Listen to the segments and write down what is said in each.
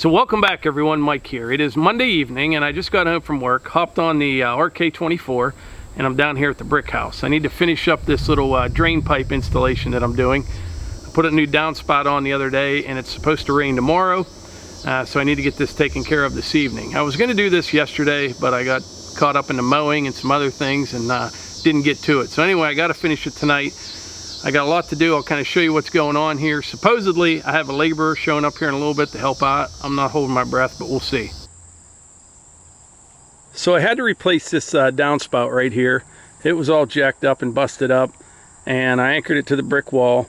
So welcome back everyone, Mike here. It is Monday evening and I just got home from work, hopped on the RK24 and I'm down here at the brick house. I need to finish up this little drain pipe installation that I'm doing. I put a new downspout on the other day and it's supposed to rain tomorrow, so I need to get this taken care of this evening. I was going to do this yesterday, but I got caught up in the mowing and some other things and didn't get to it. So anyway, I got to finish it tonight. I got a lot to do. I'll kind of show you what's going on here. Supposedly, I have a laborer showing up here in a little bit to help out. I'm not holding my breath, but we'll see. So I had to replace this downspout right here. It was all jacked up and busted up, and I anchored it to the brick wall.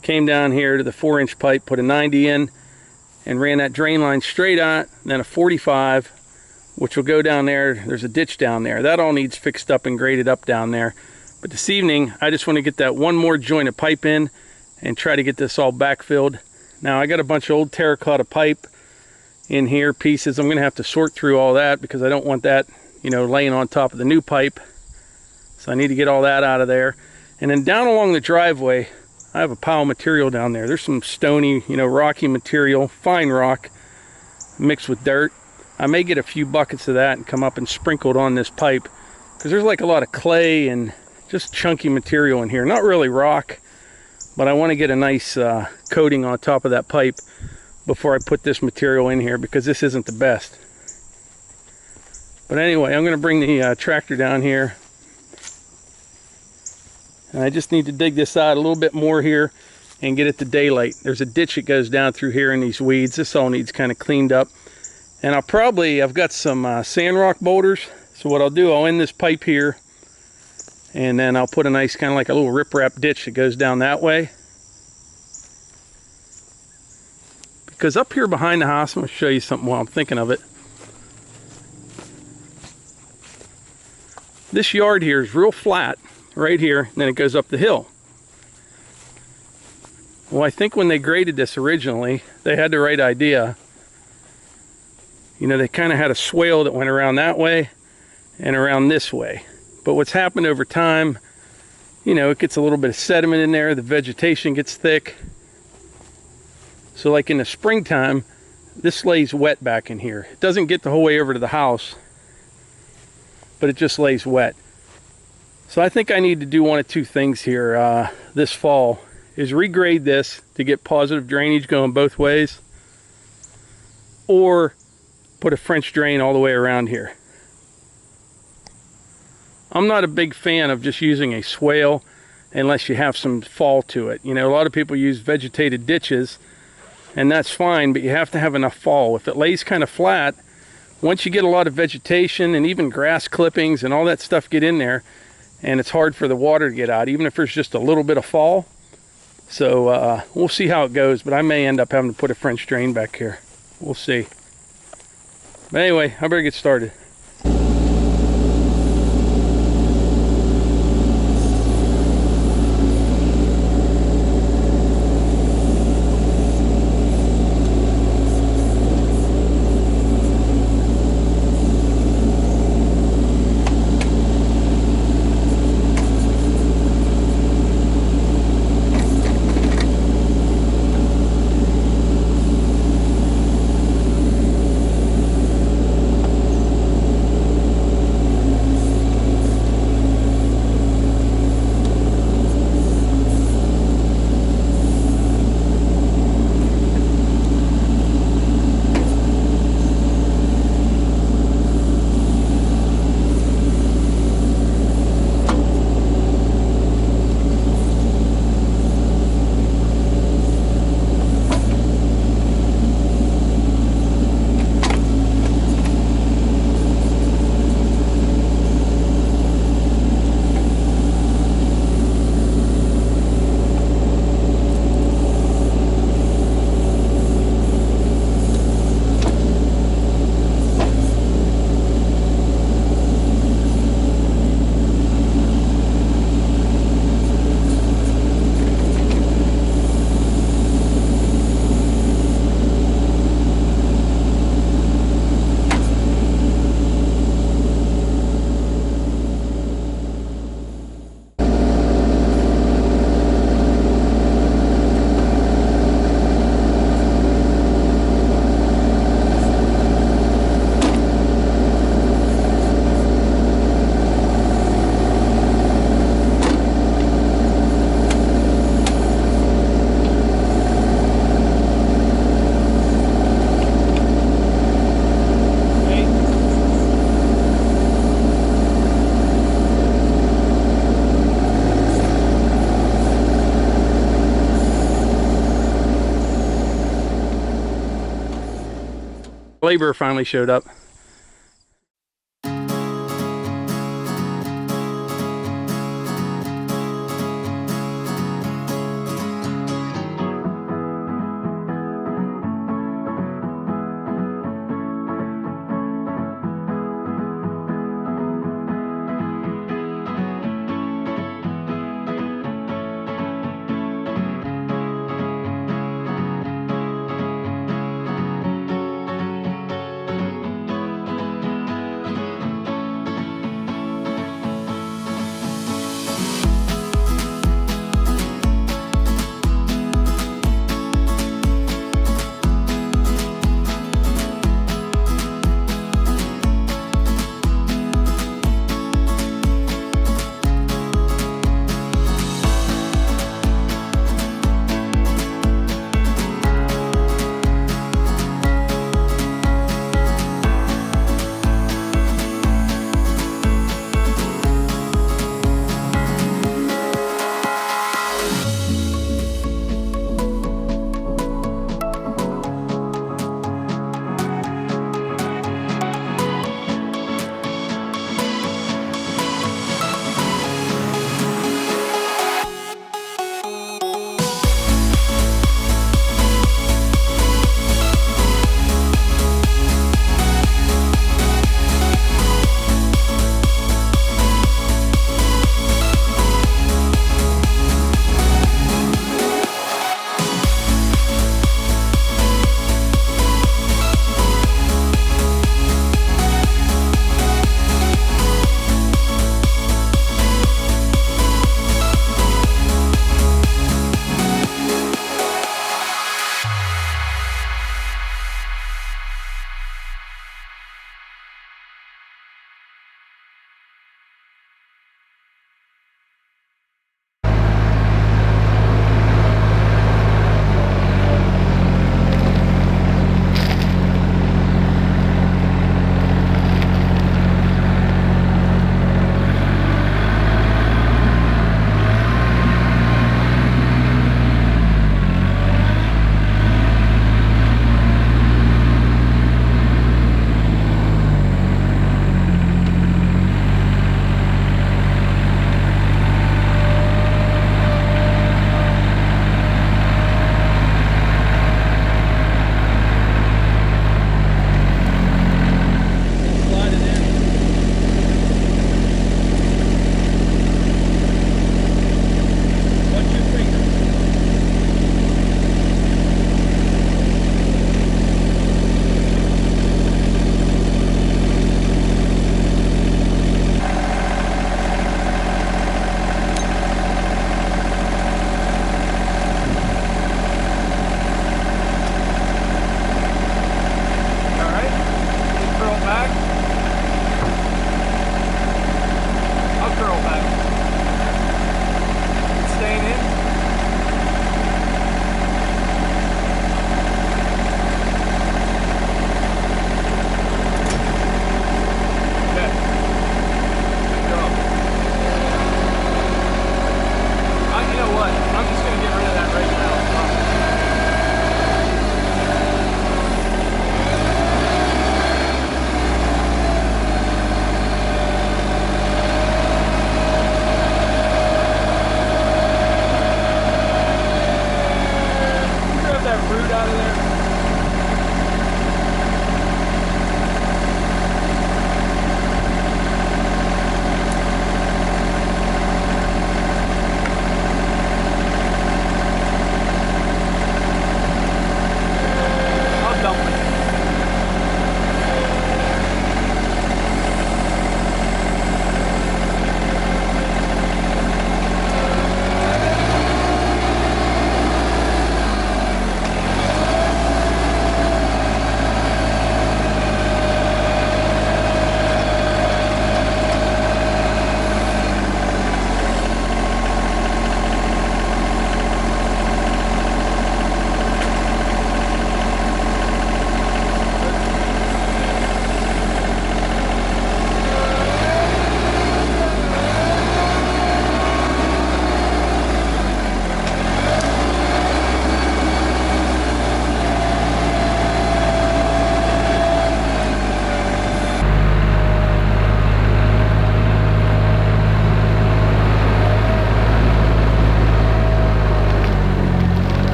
Came down here to the 4-inch pipe, put a 90 in, and ran that drain line straight out, and then a 45, which will go down there. There's a ditch down there. That all needs fixed up and graded up down there. But this evening, I just want to get that one more joint of pipe in and try to get this all backfilled. Now, I got a bunch of old terracotta pipe in here, pieces. I'm going to have to sort through all that because I don't want that, you know, laying on top of the new pipe. So I need to get all that out of there. And then down along the driveway, I have a pile of material down there. There's some stony, you know, rocky material, fine rock mixed with dirt. I may get a few buckets of that and come up and sprinkle it on this pipe because there's like a lot of clay and just chunky material in here. Not really rock, but I want to get a nice coating on top of that pipe before I put this material in here because this isn't the best. But anyway, I'm going to bring the tractor down here. And I just need to dig this out a little bit more here and get it to daylight. There's a ditch that goes down through here in these weeds. This all needs kind of cleaned up. And I've got some sand rock boulders. So what I'll do, I'll end this pipe here, and then I'll put a nice kind of like a little riprap ditch that goes down that way. Because up here behind the house, I'm going to show you something while I'm thinking of it. This yard here is real flat right here, and then it goes up the hill. Well, I think when they graded this originally, they had the right idea. You know, they kind of had a swale that went around that way and around this way. But what's happened over time, you know, it gets a little bit of sediment in there, the vegetation gets thick. So like in the springtime, this lays wet back in here. It doesn't get the whole way over to the house, but it just lays wet. So I think I need to do one of two things here this fall, is regrade this to get positive drainage going both ways, or put a French drain all the way around here. I'm not a big fan of just using a swale unless you have some fall to it. You know, a lot of people use vegetated ditches, and that's fine, but you have to have enough fall. If it lays kind of flat, once you get a lot of vegetation and even grass clippings and all that stuff get in there, and it's hard for the water to get out, even if there's just a little bit of fall. So we'll see how it goes, but I may end up having to put a French drain back here. We'll see. But anyway, I better get started. Labor finally showed up.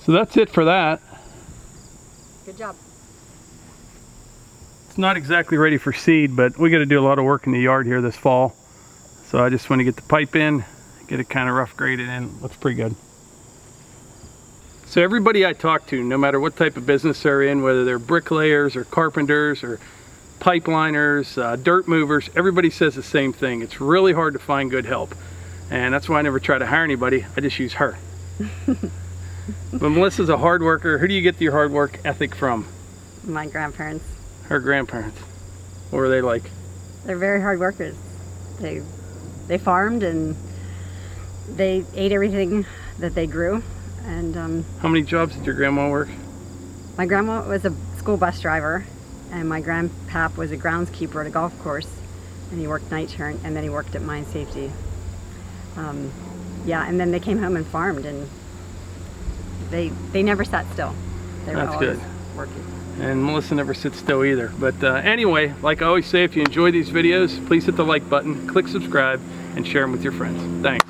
So that's it for that. Good job. It's not exactly ready for seed, but we got to do a lot of work in the yard here this fall. So I just want to get the pipe in, get it kind of rough graded in. Looks pretty good. So everybody I talk to, no matter what type of business they're in, whether they're bricklayers or carpenters or pipeliners, dirt movers, everybody says the same thing. It's really hard to find good help. And that's why I never try to hire anybody. I just use her. But Melissa's a hard worker. Who do you get your hard work ethic from? My grandparents. Her grandparents. What were they like? They're very hard workers. They farmed and they ate everything that they grew. And how many jobs did your grandma work? My grandma was a school bus driver, and my grandpap was a groundskeeper at a golf course, and he worked night turn, and then he worked at mine safety. Yeah, and then they came home and farmed, and they never sat still. They were always working. And Melissa never sits still either. But anyway, like I always say, if you enjoy these videos, please hit the like button, click subscribe, and share them with your friends. Thanks.